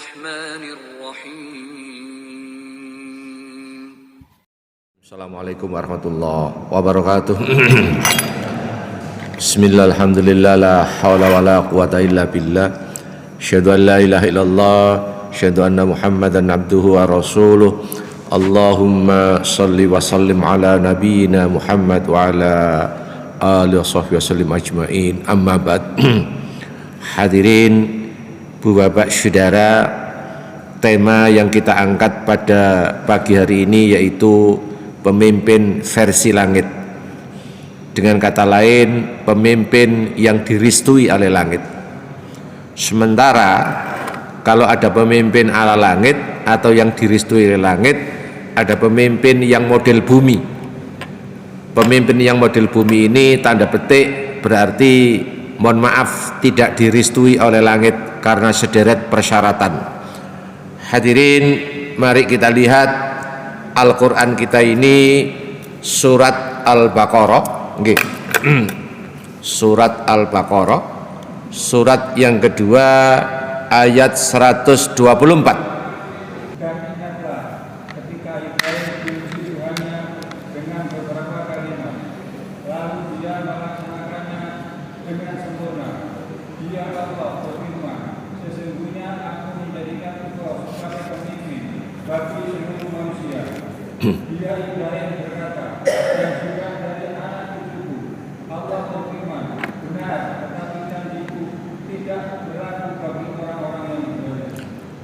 الرحمن الرحيم. Assalamualaikum warahmatullahi wabarakatuh. Bismillah, alhamdulillah, la hawla wa la quwata illa billah. Asyhadu an la ilaha illallah, asyhadu anna Muhammadan abduhu wa rasuluh. Allahumma salli wa sallim ala nabiyyina Muhammad wa ala alihi wa sahbihi wa sallim ajma'in. Amma ba'd. Hadirin, Bu Bapak Saudara, tema yang kita angkat pada pagi hari ini yaitu pemimpin versi langit. Dengan kata lain, pemimpin yang direstui oleh langit. Sementara kalau ada pemimpin ala langit atau yang direstui oleh langit, ada pemimpin yang model bumi. Pemimpin yang model bumi ini tanda petik berarti mohon maaf tidak direstui oleh langit karena sederet persyaratan. Hadirin, mari kita lihat Al-Quran kita ini, surat Al-Baqarah. Surat Al-Baqarah, surat yang kedua, ayat 124.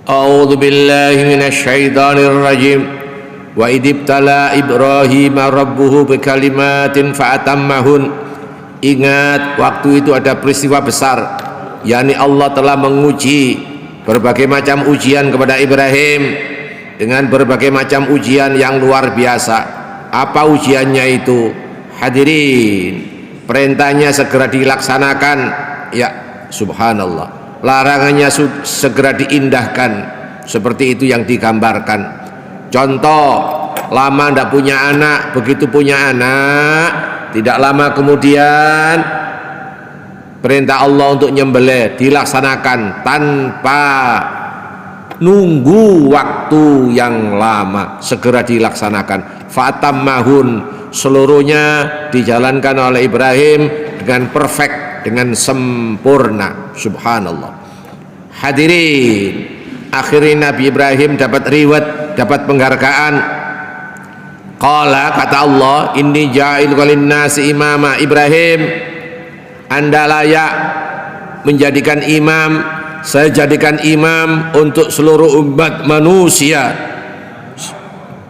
A'udzu billahi minasyaitonir rajim. Wa idibtala Ibrahima rabbuhu bikalimatin fa'atammahun. Ingat, waktu itu ada peristiwa besar, yakni Allah telah menguji berbagai macam ujian kepada Ibrahim dengan berbagai macam ujian yang luar biasa. Apa ujiannya itu? Hadirin, perintahnya segera dilaksanakan, ya subhanallah. Larangannya segera diindahkan, seperti itu yang digambarkan. Contoh, lama tidak punya anak, begitu punya anak, tidak lama kemudian perintah Allah untuk nyembelih dilaksanakan tanpa nunggu waktu yang lama, segera dilaksanakan. Fatammahun, seluruhnya dijalankan oleh Ibrahim dengan perfect, dengan sempurna. Subhanallah. Hadirin, akhirnya Nabi Ibrahim dapat reward, dapat penghargaan. Qala, kata Allah, inni ja'iluka linnasi imama. Ibrahim, Anda layak menjadikan imam, saya jadikan imam untuk seluruh umat manusia.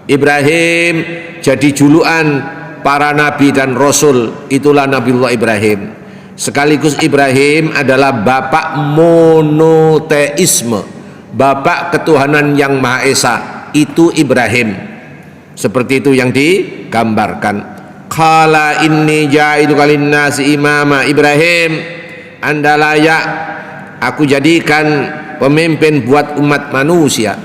Ibrahim jadi julukan para nabi dan rasul, itulah Nabiullah Ibrahim. Sekaligus Ibrahim adalah bapak monoteisme, bapak ketuhanan yang Maha Esa, itu Ibrahim. Seperti itu yang digambarkan. Qala inni ja'iluka linnasi imama. Ibrahim, Anda layak aku jadikan pemimpin buat umat manusia.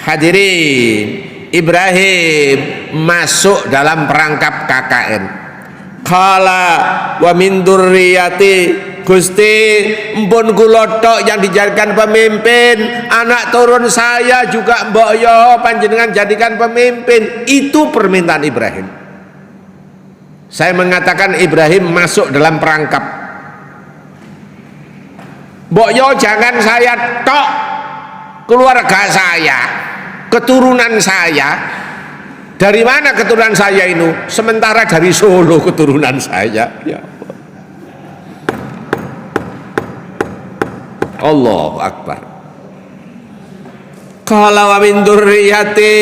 Hadirin, Ibrahim masuk dalam perangkap KKN. Qala wa min dzurriyyati, Gusti, mpun kula tok yang dijadikan pemimpin, anak turun saya juga mbok yo panjenengan jadikan pemimpin. Itu permintaan Ibrahim. Saya mengatakan Ibrahim masuk dalam perangkap. Mbok yo jangan saya tok, keluarga saya, keturunan saya. Dari mana keturunan saya ini? Sementara dari Solo keturunan saya. Ya Allahu Akbar. Qala wa min dzurriyyati,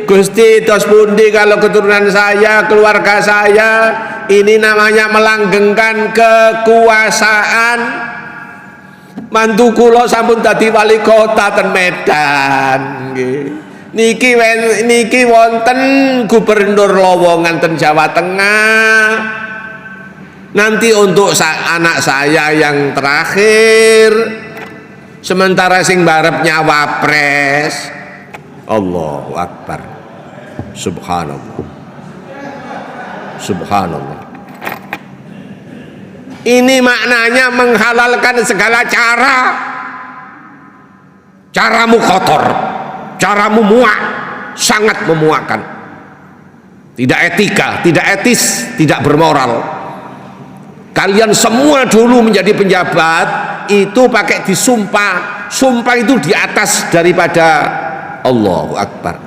Gusti tos pundi kalau keturunan saya, keluarga saya, ini namanya melanggengkan kekuasaan. Mantu kula sampun dadi wali kota ten Medan nggih. Niki wonten gubernur lowongan ten Jawa Tengah. Nanti untuk anak saya yang terakhir, sementara sing barepnya wapres. Allahu Akbar. Subhanallah. Subhanallah. Ini maknanya menghalalkan segala cara caramu kotor, caramu muak, sangat memuakkan, tidak etika, tidak etis, tidak bermoral. Kalian semua dulu menjadi penjabat itu pakai disumpah, sumpah itu di atas daripada Allahu Akbar.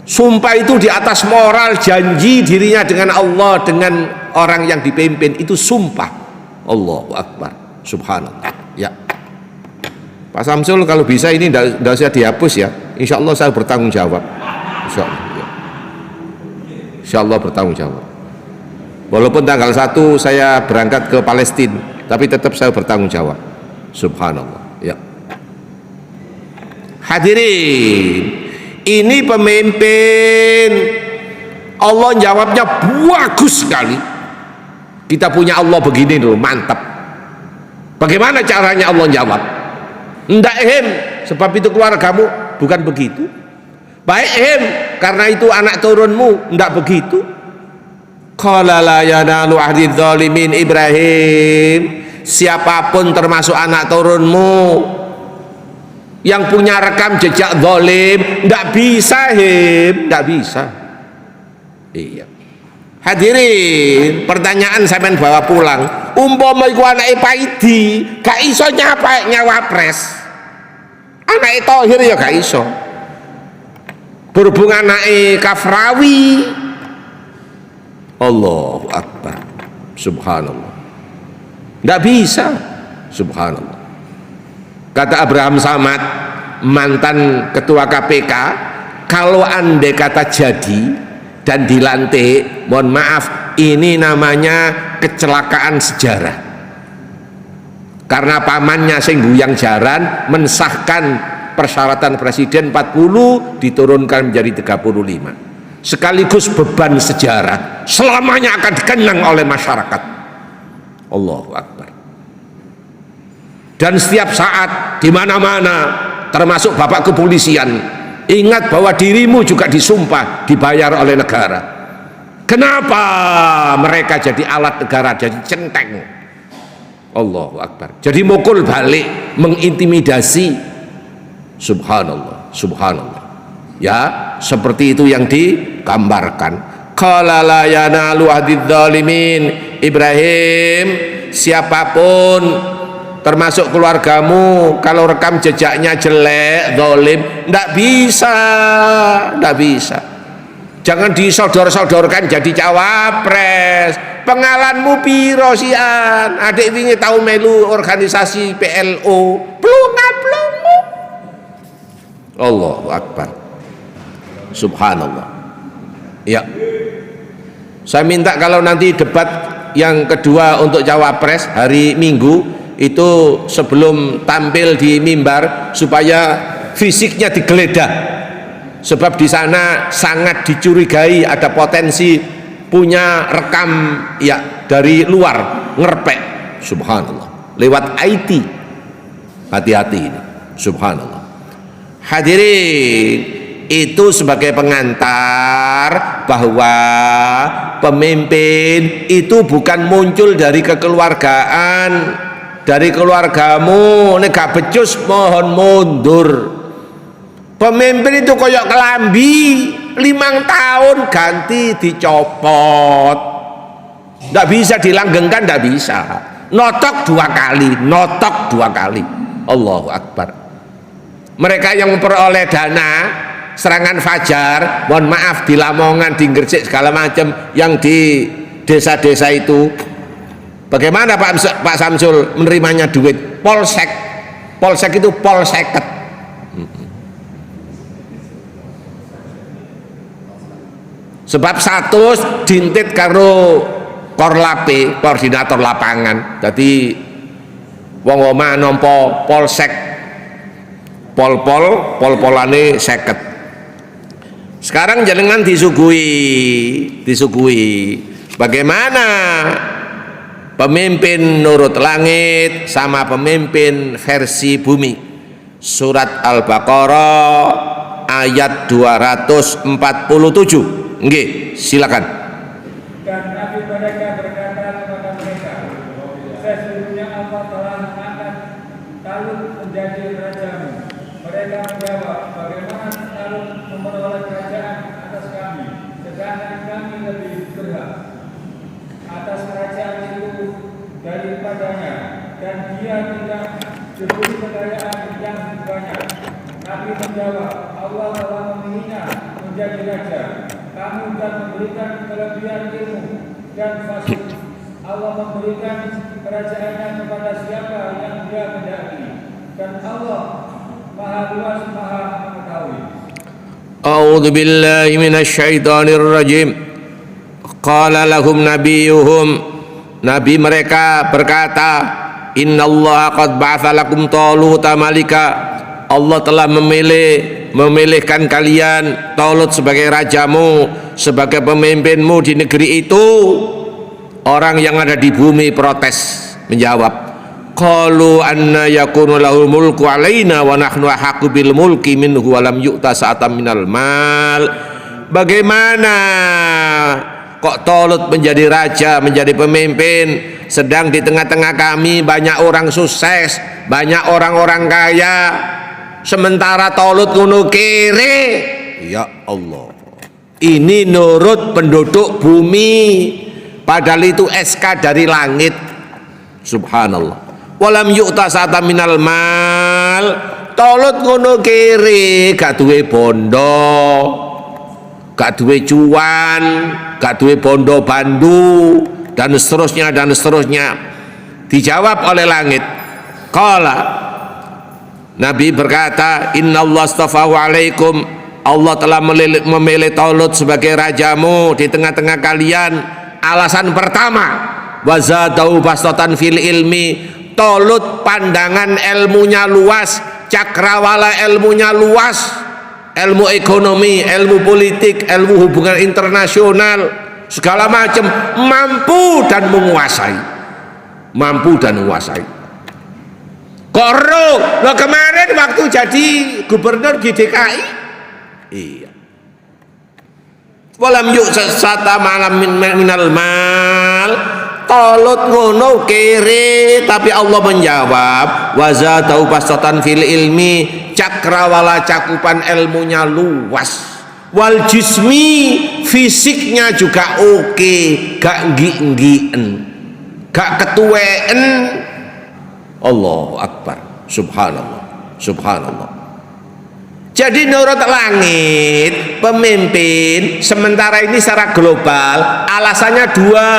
Sumpah itu di atas moral, janji dirinya dengan Allah, dengan orang yang dipimpin, itu sumpah. Allahu Akbar, subhanallah. Ya, Pak Samsul, kalau bisa ini tidak usah dihapus ya. Insya Allah saya bertanggung jawab. Insya Allah, ya. Insya Allah bertanggung jawab. Walaupun tanggal 1 saya berangkat ke Palestina, tapi tetap saya bertanggung jawab. Subhanallah. Ya. Hadirin, ini pemimpin, Allah jawabnya bagus sekali. Kita punya Allah begini dulu, mantap. Bagaimana caranya Allah jawab? Ndak hem, sebab itu keluargamu, bukan begitu. Baik hem, karena itu anak turunmu, ndak begitu. Qala la yanalu ahdi dzalimin Ibrahim, siapapun termasuk anak turunmu yang punya rekam jejak zalim, ndak bisa hem, ndak bisa. Iya. Hadirin, pertanyaan sampean bawa pulang. Umpama iku anake Paidi, gak iso nyapa nyawapres. Anake Thohir ya gak iso. Berhubung anake Kafrawi, Allahu Akbar, subhanallah, nggak bisa, subhanallah. Kata Abraham Samad, mantan ketua KPK, kalau andai kata jadi dan dilantik, mohon maaf, ini namanya kecelakaan sejarah, karena pamannya sing guyang jaran mensahkan persyaratan presiden 40 diturunkan menjadi 35, sekaligus beban sejarah selamanya akan dikenang oleh masyarakat. Allahu Akbar. Dan setiap saat di mana-mana, termasuk bapak kepolisian, ingat bahwa dirimu juga disumpah dibayar oleh negara. Kenapa mereka jadi alat negara, jadi centeng? Allahu Akbar. Jadi mukul balik, mengintimidasi. Subhanallah, subhanallah. Ya, seperti itu yang digambarkan. Qala la yanalu ahdiz zalimin Ibrahim, siapapun termasuk keluargamu kalau rekam jejaknya jelek, zalim, ndak bisa, ndak bisa. Jangan disodor-sodorkan jadi cawapres. Pengalanmu piro sian? Adik wingi tahu melu organisasi PLO. Plunga-plungu. Allahu Akbar. Subhanallah. Ya, saya minta kalau nanti debat yang kedua untuk cawapres hari Minggu itu sebelum tampil di mimbar supaya fisiknya digeledah, sebab di sana sangat dicurigai ada potensi punya rekam ya dari luar ngerpek. Subhanallah, lewat IT. Hati-hati ini. Subhanallah. Hadirin, itu sebagai pengantar bahwa pemimpin itu bukan muncul dari kekeluargaan, dari keluargamu. Nek gak becus mohon mundur. Pemimpin itu koyok kelambi, 5 tahun ganti dicopot, ndak bisa dilanggengkan, ndak bisa. Notok 2 kali, notok 2 kali. Allahu Akbar. Mereka yang memperoleh dana serangan fajar, mohon maaf, di Lamongan, di Gresik segala macam, yang di desa-desa itu, bagaimana Pak Samsul menerimanya duit? Polsek, polsek itu polseket. Sebab status dintit karo korlape, koordinator lapangan. Jadi wong omah nampa polsek, pol-polane 50. Sekarang jenengan disuguhi bagaimana pemimpin nurut langit sama pemimpin versi bumi. Surat Al-Baqarah ayat 247. Nggih, silakan. Dan Nabi mereka berkata kepada mereka, sesungguhnya Allah telah mengangkat Talut menjadi rajamu. Mereka dia tidak diberi kekayaan yang banyak. Nabi menjawab, Allah telah memilihnya menjadi raja. Kamu dan memberikan kelebihan ilmu dan fasih. Allah memberikan kerajaannya kepada siapa yang dia kehendaki. Dan Allah Maha luas, Maha mengetahui. A'udzu billahi minasyaitonir rajim. Qala lahum nabiyuhum, nabi mereka berkata, innallaha qad ba'atsa lakum taluta malika. Allah telah memilihkan kalian Talut sebagai rajamu, sebagai pemimpinmu di negeri itu. Orang yang ada di bumi protes, menjawab, qalu anna yakunu lahul mulku alaina wa nahnu ahaqqu bil mulki minhu wa lam yu'ta sa'atan minal mal. Bagaimana kok Talut menjadi raja, menjadi pemimpin, sedang di tengah-tengah kami banyak orang sukses, banyak orang-orang kaya, sementara Talut ngono kere. Ya Allah, ini nurut penduduk bumi, padahal itu SK dari langit. Subhanallah. Walam yu'ta sa'atan minal mal. Talut ngono kere, gak duwe bondo, gak duwe cuan, gak duwe bondo bandu, dan seterusnya dan seterusnya. Dijawab oleh langit. Qala, Nabi berkata, innallaha astafahu alaikum. Allah telah memilih Talut sebagai rajamu di tengah-tengah kalian. Alasan pertama, wazadahu bastatan fil ilmi. Talut pandangan ilmunya luas, cakrawala ilmunya luas, ilmu ekonomi, ilmu politik, ilmu hubungan internasional, segala macam, mampu dan menguasai. Mampu dan menguasai. Koro, lo kemarin waktu jadi gubernur di DKI, iya. Walam yu'sata malam minal mal. Talut ngono kere, tapi Allah menjawab, wazadahu bastatan fil ilmi, cakrawala cakupan ilmunya luas, wal jismi fisiknya juga oke, gak nggi-nggien, gak ketueen. Allahu Akbar, subhanallah, subhanallah. Jadi menurut langit, pemimpin sementara ini secara global alasannya dua.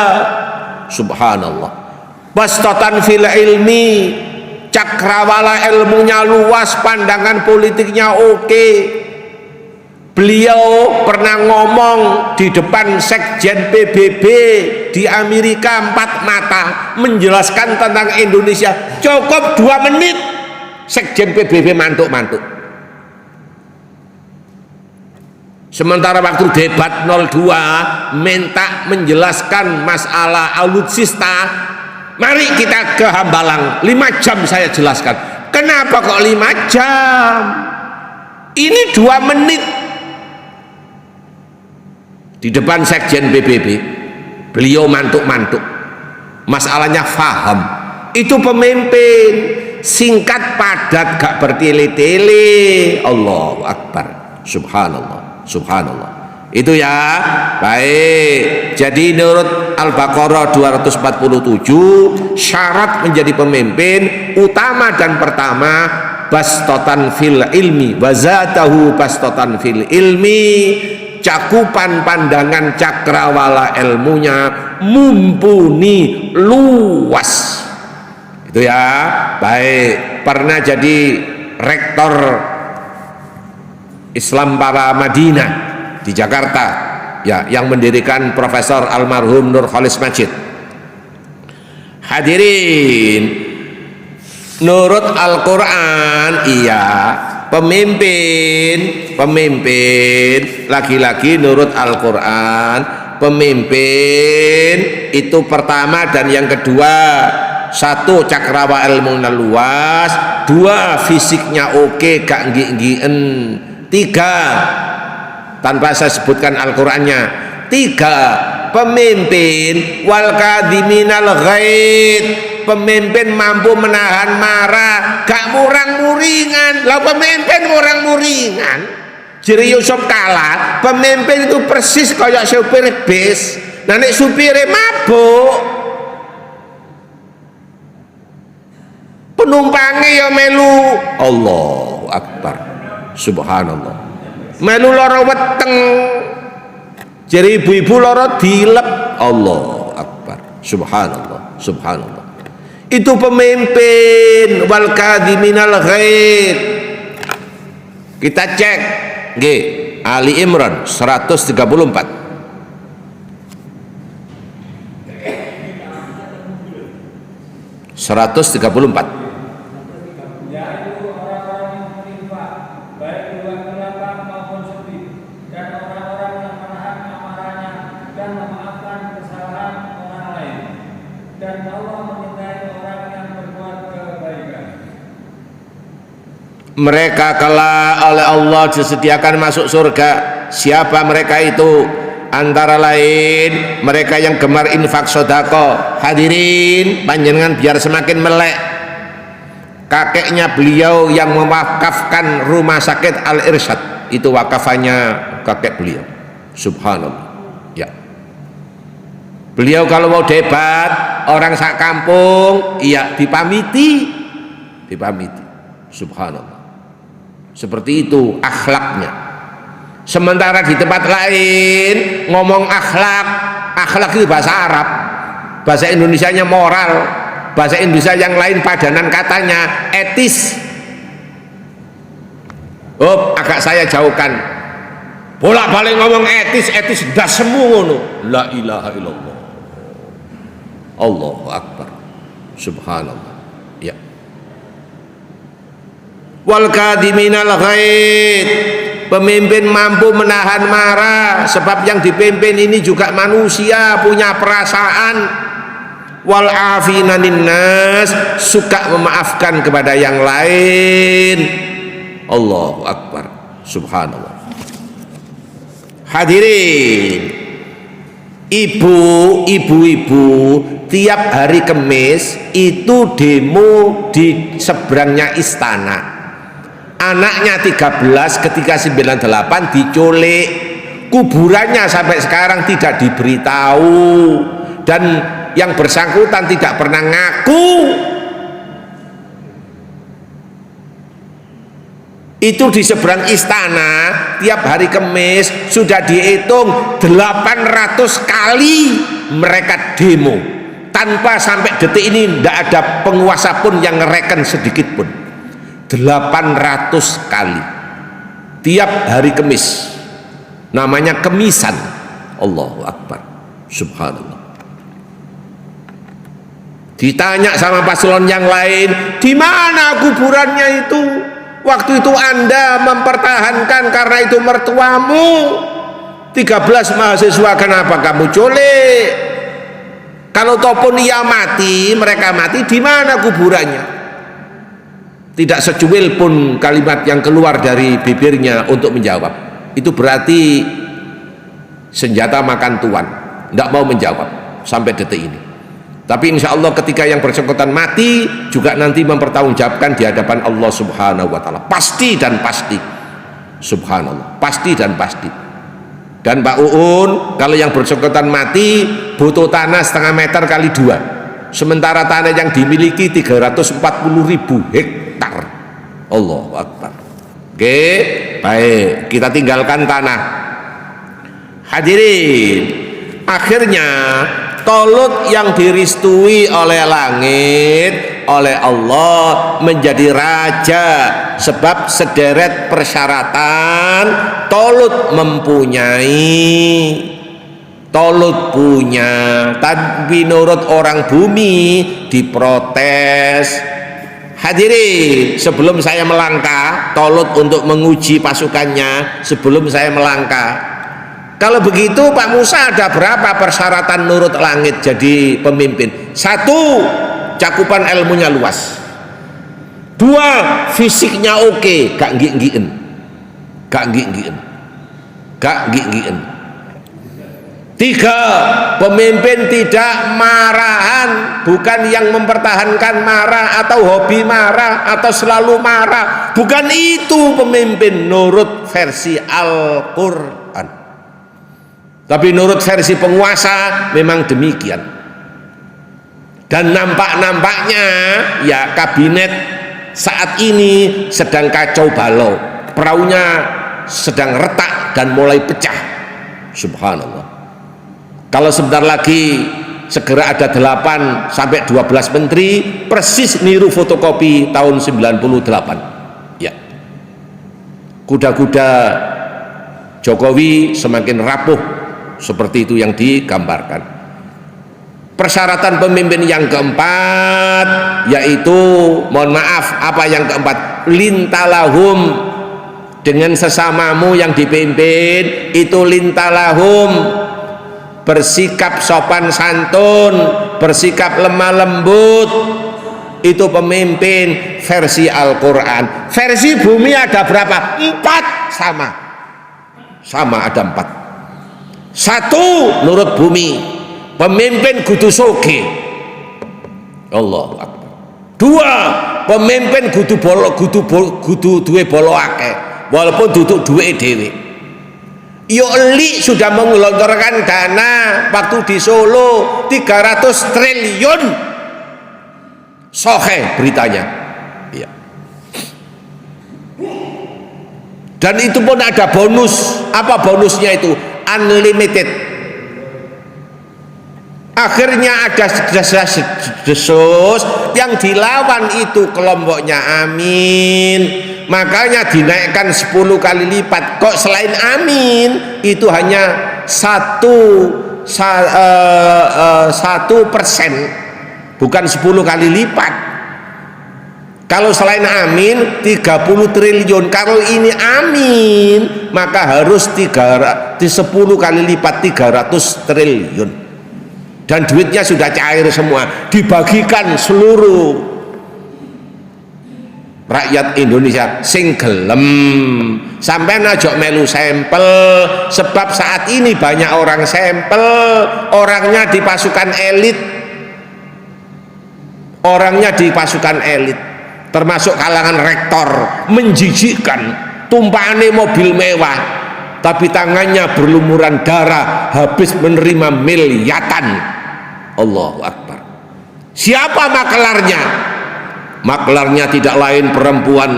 Subhanallah. Bastatan fil ilmi, cakrawala ilmunya luas, pandangan politiknya oke. Beliau pernah ngomong di depan sekjen PBB di Amerika 4 mata, menjelaskan tentang Indonesia cukup 2 menit. Sekjen PBB mantuk-mantuk. Sementara waktu debat 02 minta menjelaskan masalah alutsista, mari kita ke Hambalang, 5 jam saya jelaskan. Kenapa kok 5 jam? Ini 2 menit. Di depan sekjen PBB, beliau mantuk-mantuk. Masalahnya faham. Itu pemimpin, singkat padat, gak bertele-tele. Allahu Akbar, subhanallah. Subhanallah. Itu ya. Baik. Jadi menurut Al-Baqarah 247, syarat menjadi pemimpin utama dan pertama bastatan fil ilmi, wazatahu bastatan fil ilmi, cakupan pandangan cakrawala ilmunya mumpuni luas. Itu ya. Baik. Pernah jadi rektor Islam para Madinah di Jakarta, ya, yang mendirikan Profesor almarhum Nur Khalis Majid. Hadirin, nurut Al-Quran, iya, pemimpin lagi-lagi nurut Al-Quran, pemimpin itu pertama dan yang kedua, 1 cakrawa ilmunya luas, 2 fisiknya oke, gak nggi-nggien, 3 tanpa saya sebutkan Al-Qurannya, 3 pemimpin wal kadhiminal ghaid, pemimpin mampu menahan marah, gak murang-muringan. Lah pemimpin murang-muringan, Jiri Yusuf Kala, pemimpin itu persis kayak supir bis. Nah nek supire mabuk, penumpangnya ya melu. Allahu Akbar, subhanallah. Melu lara weteng, jadi ibu-ibu lara dilep. Allahu Akbar, subhanallah, subhanallah. Itu pemimpin. Wal kadhiminal ghaid. Kita cek nggih, Ali Imran 134. Yaitu orang-orang yang berinfak, baik di waktu lapang maupun sepi, dan orang-orang yang menahan amarahnya dan memaafkan kesalahan orang lain. Dan Allah menyintai orang yang berbuat kebaikan. Mereka kelak oleh Allah disediakan masuk surga. Siapa mereka itu? Antara lain mereka yang gemar infak sedekah. Hadirin panjenengan biar semakin melek, kakeknya beliau yang mewakafkan rumah sakit Al Irsyad, itu wakafannya kakek beliau. Subhanallah. Ya, beliau kalau mau debat orang sak kampung, iya dipamiti. Subhanallah. Seperti itu akhlaknya. Sementara di tempat lain ngomong akhlak itu bahasa Arab, bahasa Indonesianya moral, bahasa Indonesia yang lain padanan katanya etis. Oh, agak saya jauhkan. Bolak-balik ngomong etis dah semua ngono. La ilaha illallah. Allahu Akbar. Subhanallah. Ya. Wal kadhiminal ghaid. Pemimpin mampu menahan marah, sebab yang dipimpin ini juga manusia, punya perasaan. Wal afina ninnas, suka memaafkan kepada yang lain. Allahu Akbar, subhanallah. Hadirin, ibu-ibu tiap hari Kamis itu demo di seberangnya istana. Anaknya 13 ketika 98 diculik, kuburannya sampai sekarang tidak diberitahu, dan yang bersangkutan tidak pernah ngaku. Itu di seberang istana tiap hari Kamis sudah dihitung 800 kali mereka demo, tanpa sampai detik ini tidak ada penguasa pun yang ngereken sedikit pun. 800 kali tiap hari Kamis, namanya kemisan. Allahu Akbar, subhanallah. Ditanya sama paslon yang lain, di mana kuburannya itu? Waktu itu Anda mempertahankan karena itu mertuamu. 13 mahasiswa, kenapa kamu culik? Kalau ataupun ia mati, mereka mati, di mana kuburannya? Tidak secuil pun kalimat yang keluar dari bibirnya untuk menjawab. Itu berarti senjata makan tuan, tidak mau menjawab sampai detik ini. Tapi insya Allah ketika yang bersangkutan mati juga nanti mempertanggungjawabkan di hadapan Allah Subhanahu wa Ta'ala. Pasti dan pasti. Subhanallah, pasti dan pasti. Dan Pak Uun, kalau yang bersangkutan mati butuh tanah 0,5 meter kali 2, sementara tanah yang dimiliki 340.000 hektar. Allahu Akbar. Oke, baik, kita tinggalkan tanah. Hadirin, akhirnya Tolut yang diristui oleh langit, oleh Allah, menjadi raja, sebab sederet persyaratan Tolut mempunyai. Tolut punya, tapi menurut orang bumi diprotes. Hadirin, sebelum saya melangkah, Tolut untuk menguji pasukannya, sebelum saya melangkah, kalau begitu Pak Musa ada berapa persyaratan nurut langit jadi pemimpin? 1, cakupan ilmunya luas. 2, fisiknya oke, gak ngik-ngiken. 3, pemimpin tidak marahan, bukan yang mempertahankan marah atau hobi marah atau selalu marah, bukan itu pemimpin nurut versi Al-Quran. Tapi nurut versi penguasa memang demikian. Dan nampak-nampaknya ya kabinet saat ini sedang kacau balau, perahunya sedang retak dan mulai pecah. Subhanallah. Kalau sebentar lagi segera ada 8 sampai 12 menteri, persis niru fotokopi tahun 98. Ya. Kuda-kuda Jokowi semakin rapuh seperti itu yang digambarkan. Persyaratan pemimpin yang keempat yaitu, mohon maaf, apa yang keempat? Lintalahum, dengan sesamamu yang dipimpin itu lintalahum, bersikap sopan santun, bersikap lemah lembut. Itu pemimpin versi Al-Quran. Versi bumi ada berapa? 4. Sama ada 4. 1 nurut bumi, pemimpin kudu soge, Allahu Akbar. 2, pemimpin kudu duwe bolo akeh, walaupun duduk duwe dhewe. Yo Eli sudah menggelontorkan dana waktu di Solo 300 triliun. Sohe beritanya. Iya. Dan itu pun ada bonus. Apa bonusnya itu? Unlimited. Akhirnya ada desus yang dilawan itu kelompoknya Amin, makanya dinaikkan 10 kali lipat. Kok selain Amin itu hanya 1%, bukan 10 kali lipat. Kalau selain Amin 30 triliun. Kalau ini Amin maka harus 10 kali lipat, 300 triliun. Dan duitnya sudah cair semua, dibagikan seluruh rakyat Indonesia sing gelem. Sampai najok melu sampel, sebab saat ini banyak orang sampel, orangnya di pasukan elit, termasuk kalangan rektor. Menjijikkan, tumpahane mobil mewah tapi tangannya berlumuran darah habis menerima miliatan. Allahu Akbar. Siapa maklarnya? Maklarnya tidak lain perempuan.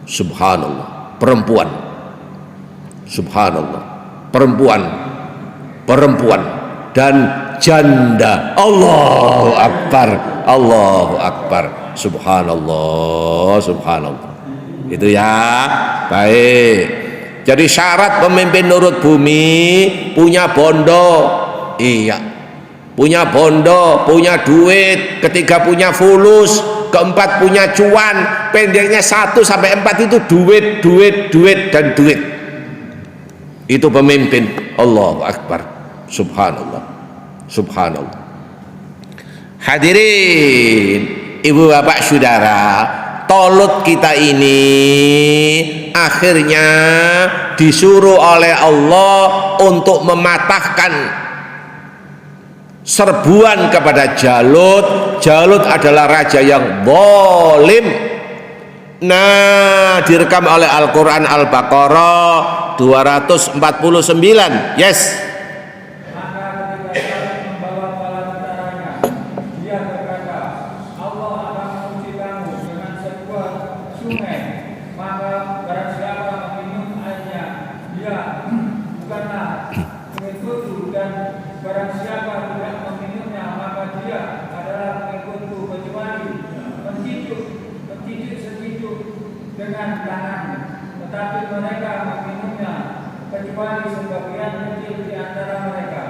Subhanallah, perempuan. Subhanallah, perempuan dan janda. Allahu Akbar, Allahu Akbar. Subhanallah, subhanallah. Itu ya. Baik. Jadi syarat pemimpin nurut bumi punya bondo. Iya, punya bondo, punya duit. Ketiga punya fulus, keempat punya cuan. Pendeknya 1 sampai 4 itu duit dan duit. Itu pemimpin. Allahu Akbar. Subhanallah, subhanallah. Hadirin, ibu bapak saudara, Tolut kita ini akhirnya disuruh oleh Allah untuk mematahkan serbuan kepada Jalut. Jalut adalah raja yang zalim. Nah, direkam oleh Al-Quran Al-Baqarah 249. Yes. Tetapi mereka meminumnya kecuali sebagian kecil di antara mereka.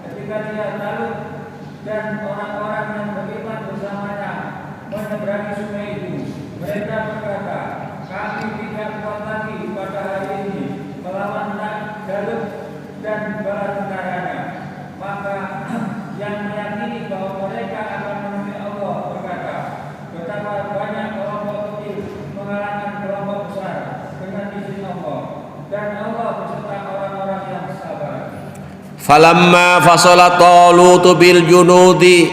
Ketika dia Talut dan orang-orang yang beriman bersamanya menyeberangi sungai itu, mereka berkata, kami tidak kuat lagi pada hari ini melawan Jalut dan bala tentaranya. Maka yang meyakini bahwa mereka akan menemui Allah berkata, betapa banyak kelompok kecil mengalahkan kelompok besar dengan izin Allah, dan Allah beserta orang-orang yang sabar. Falamma fasala Talut bil junudi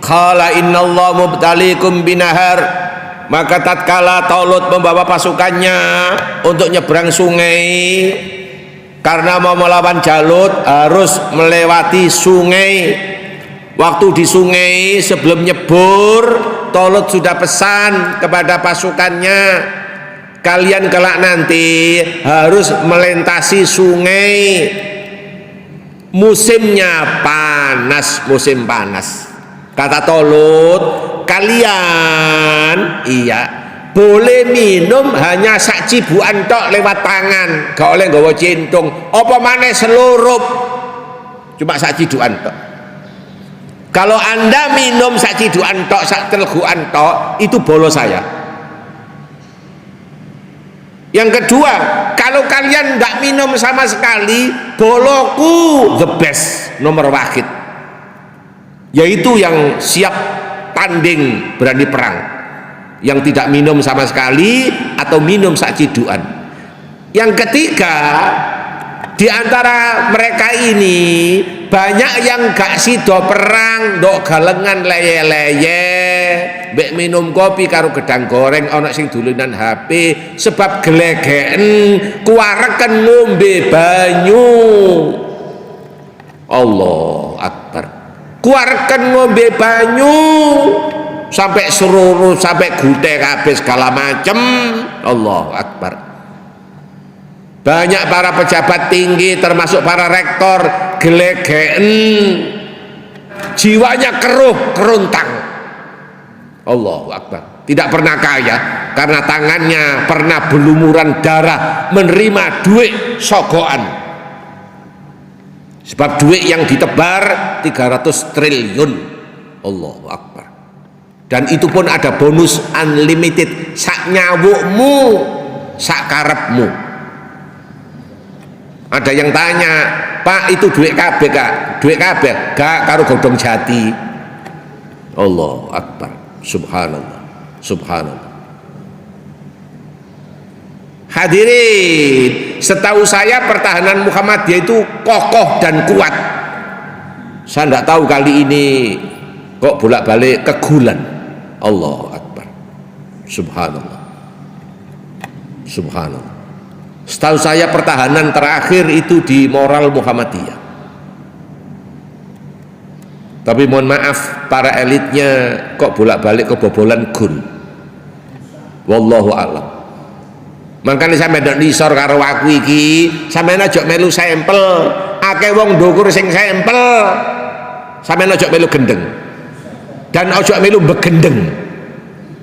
qala innallaha mubtaliikum binahar. Maka tatkala Talut membawa pasukannya untuk nyebrang sungai, karena mau melawan Jalut harus melewati sungai. Waktu di sungai sebelum nyebur, Tolut sudah pesan kepada pasukannya, kalian kelak nanti harus melintasi sungai, musimnya panas, musim panas. Kata Tolut, kalian boleh minum hanya sak cibukan tok lewat tangan, gak oleh nggawa centung, apa maneh seluruh, cuma sak cidukan tok. Kalau Anda minum sak cidukan tok, sak telgukan tok, itu bolos saya. Yang kedua, kalau kalian nggak minum sama sekali, boloku the best, nomor wahid, yaitu yang siap tanding berani perang, yang tidak minum sama sekali atau minum sak cidukan. Yang ketiga, di antara mereka ini banyak yang gak sido perang, ndok galengan leye-leye, mbek minum kopi karo gedang goreng, ana sing dolanan HP, sebab gelegeken kuwareken ngombe banyu. Allah Akbar. Kuwareken ngombe banyu sampai seruru, sampai gudeg kabeh segala macem. Allah Akbar. Banyak para pejabat tinggi termasuk para rektor gelegeken, jiwanya keruh keruntang. Allahu Akbar. Tidak pernah kaya karena tangannya pernah berlumuran darah menerima duit sogokan. Sebab duit yang ditebar 300 triliun. Allahu Akbar. Dan itu pun ada bonus unlimited, sak nyawukmu, sak karepmu. Ada yang tanya, Pak, itu duit kabeh Kak? Duit kabeh gak karo godhong jati. Allahu Akbar. Subhanallah. Subhanallah. Hadirin, setahu saya pertahanan Muhammadiyah itu kokoh dan kuat. Saya tidak tahu kali ini kok bolak-balik kegulan. Allahu Akbar. Subhanallah. Subhanallah. Setahu saya pertahanan terakhir itu di Moral Muhammadiyah. Tapi mohon maaf, para elitnya kok bolak-balik kebobolan gun. Wallahu a'lam. Makanya sampe ndak nisor karo aku iki, sampeyan aja melu sampel. Akeh wong ndukur sing sampel. Sampeyan aja melu gendeng. Dan aja melu begendeng.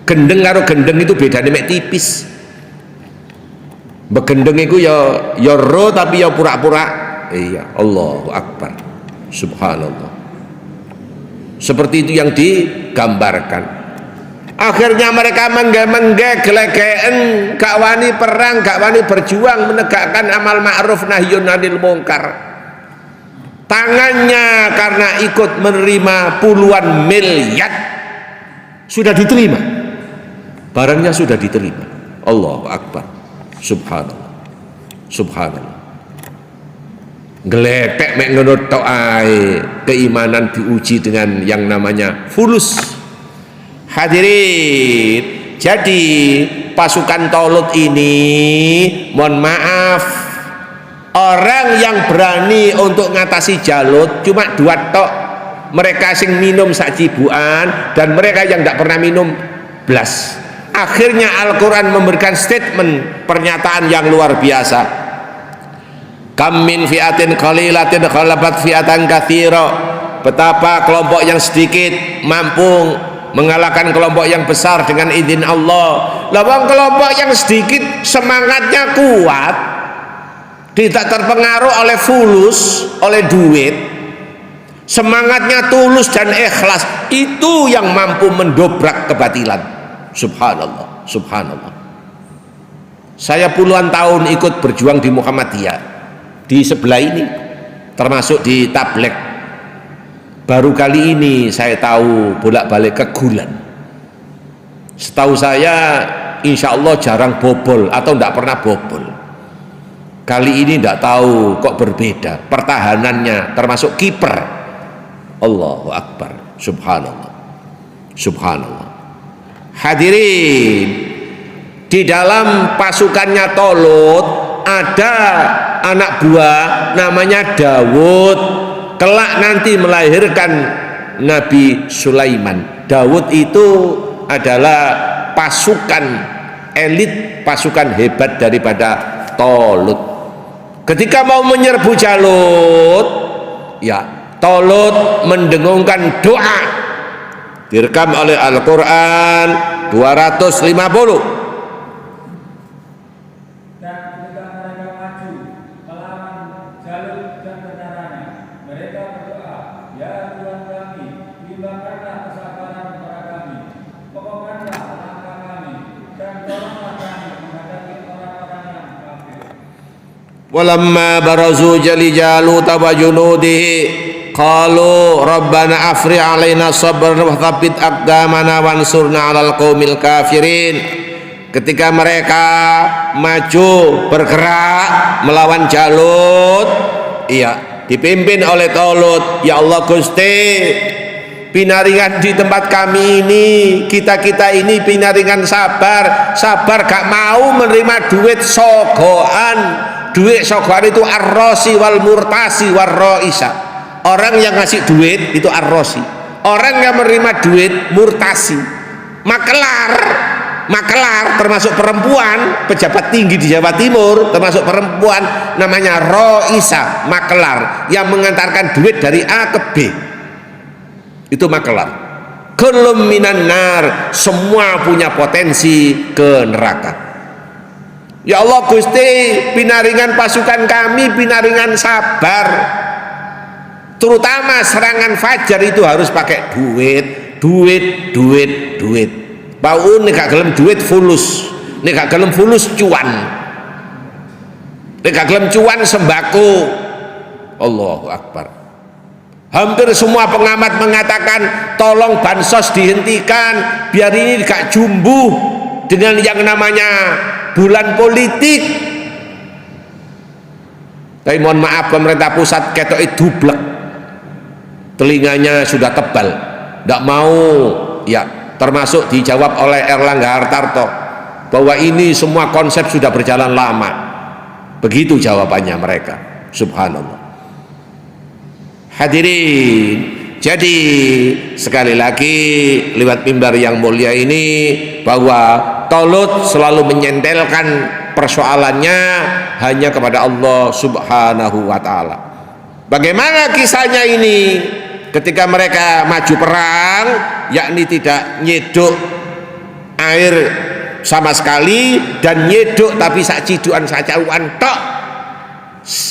Gendeng karo gendeng itu bedane mek tipis. Begendeng itu ya ro tapi ya pura-pura. Iya, Allahu Akbar. Subhanallah. Seperti itu yang digambarkan. Akhirnya mereka mengge-mengge gelegeen, gak wani perang, gak wani berjuang menegakkan amal ma'ruf nahyun 'anil munkar. Tangannya karena ikut menerima puluhan miliar sudah diterima. Barangnya sudah diterima. Allahu Akbar. Subhanallah. Subhanallah. Geletek mek ngono tok ae, keimanan diuji dengan yang namanya fulus. Hadirin, jadi pasukan Tolut ini, mohon maaf, orang yang berani untuk ngatasi Jalut cuma 2 tok. Mereka sing minum sak cibukan dan mereka yang tidak pernah minum blas. Akhirnya Al-Quran memberikan statement, pernyataan yang luar biasa. Kam min fi'atin qalilatin khalabat fi'atan katsira. Betapa kelompok yang sedikit mampu mengalahkan kelompok yang besar dengan izin Allah. Lawang kelompok yang sedikit semangatnya kuat, tidak terpengaruh oleh fulus, oleh duit, semangatnya tulus dan ikhlas, itu yang mampu mendobrak kebatilan. Subhanallah, subhanallah. Saya puluhan tahun ikut berjuang di Muhammadiyah, di sebelah ini, termasuk di Tablek. Baru kali ini saya tahu bolak-balik kegulan. Setahu saya, insya Allah jarang bobol atau tidak pernah bobol. Kali ini tidak tahu kok berbeda. Pertahanannya termasuk kiper. Allahu Akbar. Subhanallah. Subhanallah. Hadirin, di dalam pasukannya Tolut ada anak buah namanya Dawud, kelak nanti melahirkan Nabi Sulaiman. Daud itu adalah pasukan elit, pasukan hebat daripada Tolut. Ketika mau menyerbu Jalut, ya Tolut mendengungkan doa, direkam oleh Al-Quran 250. Dan ketika mereka maju melawan Jalut dan tentaranya, mereka berdoa, ya Tuhan kami, limpahkanlah kesabaran kepada kami, kokohkanlah langkah kami, dan tolonglah kami menghadapi orang-orang yang kafir. Walamma barazu jali Jalut wa junudihi qalu rabbana afri alaina sabran wa thabbit aqdamana wansurna 'alal qaumil kafirin. Ketika mereka maju bergerak melawan Jalut, iya, dipimpin oleh Tolut, ya Allah Gusti, pinaringan di tempat kami ini, kita ini pinaringan sabar gak mau menerima duit sogoan. Duit sogoan itu arrosi wal murtasi wal roisa. Orang yang ngasih duit itu arrosi, orang yang menerima duit murtasi. Makelar termasuk perempuan, pejabat tinggi di Jawa Timur termasuk perempuan, namanya roisa, makelar yang mengantarkan duit dari A ke B, itu makelar. Kulum minan nar, semua punya potensi ke neraka. Ya Allah Gusti, pinaringan pasukan kami, pinaringan sabar, terutama serangan fajar itu harus pakai duit. Bau nek gak gelem duit fulus, nek gak gelem fulus cuan, nek gak gelem cuan sembako. Allahu Akbar. Hampir semua pengamat mengatakan tolong bansos dihentikan biar ini gak jumbuh dengan yang namanya bulan politik. Tapi mohon maaf, pemerintah pusat ketoke dublek, telinganya sudah tebal, tidak mau, ya. Termasuk dijawab oleh Erlangga Hartarto bahwa ini semua konsep sudah berjalan lama. Begitu jawabannya mereka. Subhanallah. Hadirin, jadi sekali lagi lewat mimbar yang mulia ini bahwa Tolut selalu menyentelkan persoalannya hanya kepada Allah Subhanahu wa taala. Bagaimana kisahnya ini? Ketika mereka maju perang, yakni tidak nyeduk air sama sekali, dan nyeduk tapi sak cidukan sak caukan tok,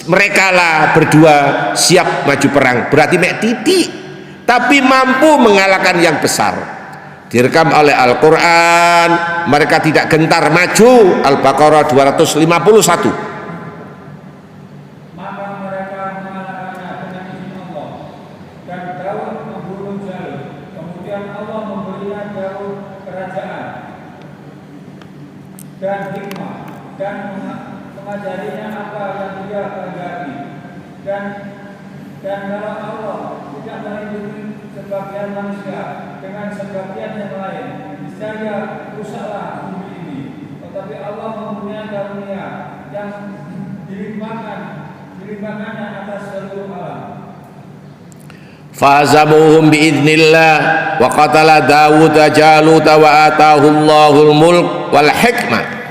mereka lah berdua siap maju perang, berarti mek titik, tapi mampu mengalahkan yang besar. Direkam oleh Al-Quran, mereka tidak gentar maju. Al-Baqarah 251. Dan hikmah, dan mengajarinya apa yang dia kehendaki, dan kalau Allah tidak melindungi sebagian manusia dengan sebagian yang lain, niscaya rusaklah bumi ini. Tetapi Allah mempunyai karunia yang dilimpahkannya atas seluruh alam. Fazamuhum biidznillah wa qatala Dawud Jalut wa atahu Allahul mulk wal hikmah.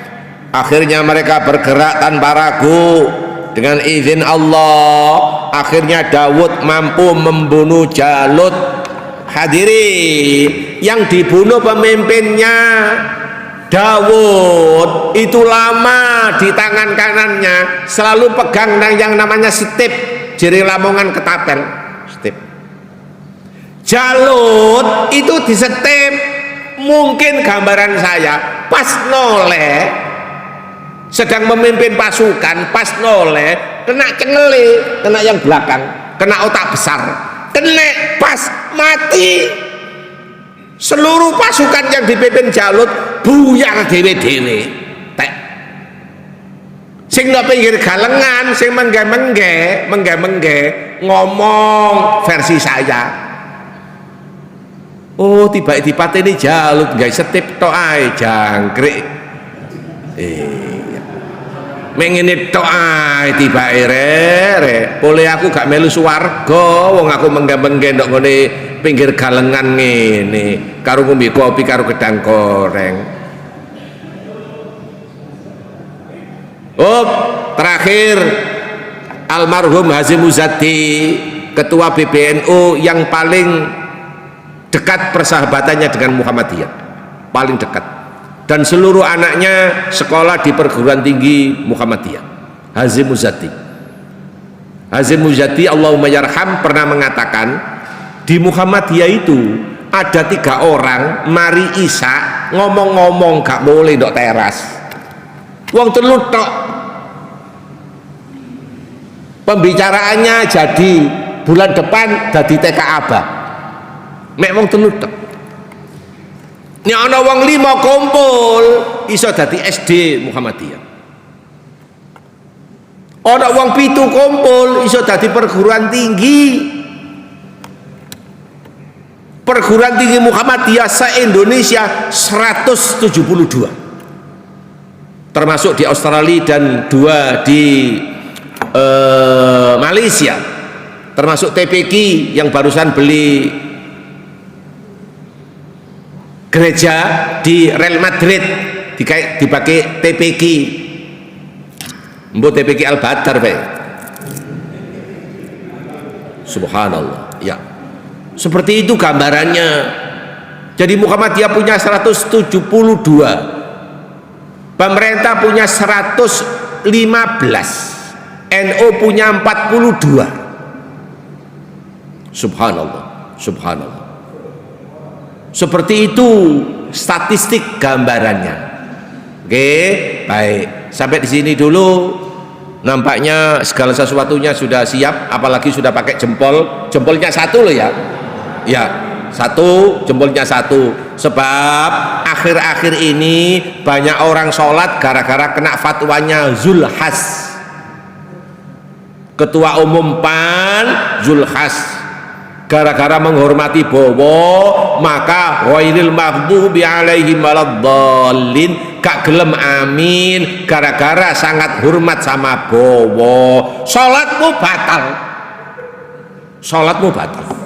Akhirnya mereka bergerak tanpa ragu dengan izin Allah. Akhirnya Dawud mampu membunuh Jalut. Hadirin, yang dibunuh pemimpinnya Dawud itu lama di tangan kanannya selalu pegang yang namanya setip, jari lamongan ketapel, setip. Jalut itu disetip, mungkin gambaran saya pas noleh sedang memimpin pasukan, pas noleh kena cengeli, kena yang belakang, kena otak besar, kena pas mati. Seluruh pasukan yang dipimpin Jalut buyar dewe-dewe. Tek sing no pinggir galengan, sing mengge-mengge ngomong versi saya. Oh, tiba dipateni Jalut, guys, setip tok ae jangkrik. mengene tok ae tibake rek. Boleh aku gak melu swarga wong aku menggembeng ndok ngene pinggir galengan ngene karo ngombe kopi karo gedang goreng. Oh, terakhir almarhum Hasyim Muzadi, ketua PBNU yang paling dekat persahabatannya dengan Muhammadiyah, paling dekat, dan seluruh anaknya sekolah di perguruan tinggi Muhammadiyah. Hasyim Muzadi, Hasyim Muzadi Allahumma yarham, pernah mengatakan di Muhammadiyah itu ada 3 orang mari Isya ngomong-ngomong gak boleh ndok teras, wong telut tok pembicaraannya jadi bulan depan jadi TK Abah, mek wong telut tok. Nek ana wong 5 kumpul iso dadi SD Muhammadiyah, ana wong 7 kumpul iso dadi perguruan tinggi. Perguruan tinggi Muhammadiyah se-Indonesia 172, termasuk di Australia dan 2 di Malaysia, termasuk TPQ yang barusan beli gereja di Real Madrid dipakai TPQ, mbok TPQ Al-Badar Pak. Subhanallah, ya. Seperti itu gambarannya. Jadi Muhammadiyah punya 172, pemerintah punya 115, NU punya 42. Subhanallah, subhanallah. Seperti itu statistik gambarannya. Oke, baik. Sampai di sini dulu. Nampaknya segala sesuatunya sudah siap, apalagi sudah pakai jempol. Jempolnya 1 loh ya. Ya, 1, jempolnya 1. Sebab akhir-akhir ini banyak orang sholat gara-gara kena fatwanya Zulhas, Ketua Umum PAN Zulhas, gara-gara menghormati bowo maka ghairil maghdubi alaihim waladdallin, gak gelem amin gara-gara sangat hormat sama bowo, sholatmu batal, sholatmu batal.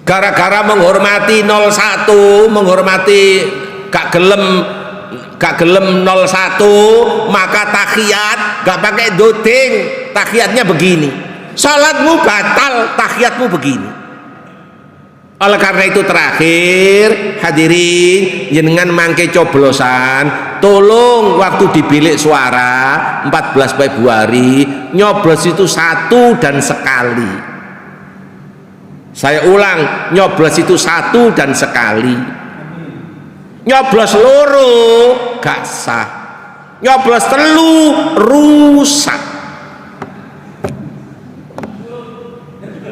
Gara-gara menghormati 01, menghormati gak gelem 01, maka tahiyat gak pakai doding, tahiyatnya begini, salatmu batal, tahiyatmu begini. Oleh karena itu terakhir hadirin jenengan mangke coblosan, tolong waktu di bilik suara 14 Februari nyoblos itu 1 dan sekali. Saya ulang, nyoblos itu 1 dan sekali. Nyoblos loro gak sah, nyoblos 3 rusak.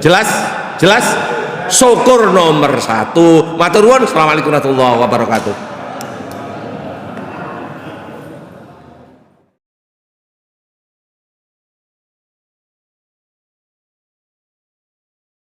Jelas? Jelas? Syukur nomor 1. Matur nuwun. Assalamualaikum warahmatullahi wabarakatuh.